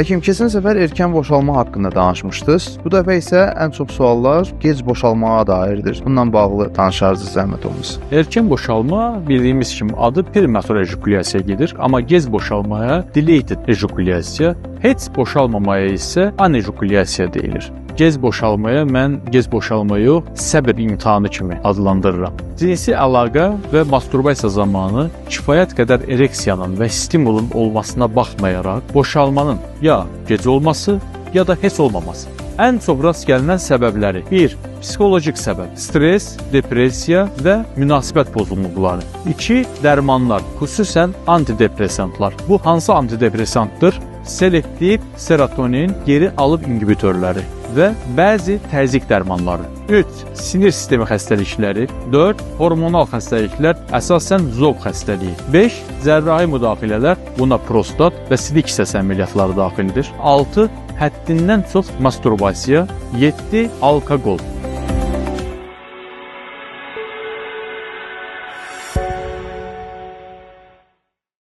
Həkim, keçən səfər erkən boşalma haqqında danışmışdınız. Bu dəfə isə ən çox suallar gec boşalmağa dairdir. Bununla bağlı danışarsınız, zəhmət olmasa. Erkən boşalma bildiyimiz kimi adı prematur ejakulyasiya gedir, amma gec boşalmaya delayed ejakulyasiya, heç boşalmamaya isə anejakulyasiya deyilir. Gec boşalmaya mən gec boşalma yox, səbr imtahanı kimi adlandırıram. Cinsi əlaqə və masturbasiya zamanı kifayət qədər ereksiyanın və stimulun olmasına baxmayaraq, boşalmanın ya gec olması, ya da heç olmaması. Ən çox rast gəlinən səbəbləri: 1. Psixolojik səbəb, stress, depressiya və münasibət pozğunluqları. 2. Dərmanlar, xüsusən antidepressantlar. Bu hansı antidepressantdır? Selektiv serotonin geri alıb inhibitorları və bəzi təzyiq dərmanları. 3. Sinir sistemi xəstəlikləri. 4. Hormonal xəstəliklər, əsasən zovq xəstəliyi. 5. Cərrahi müdaxilələr, buna prostat və sidik hissəsi əməliyyatları daxildir. 6. Həddindən çox masturbasiya. 7. Alkoqol.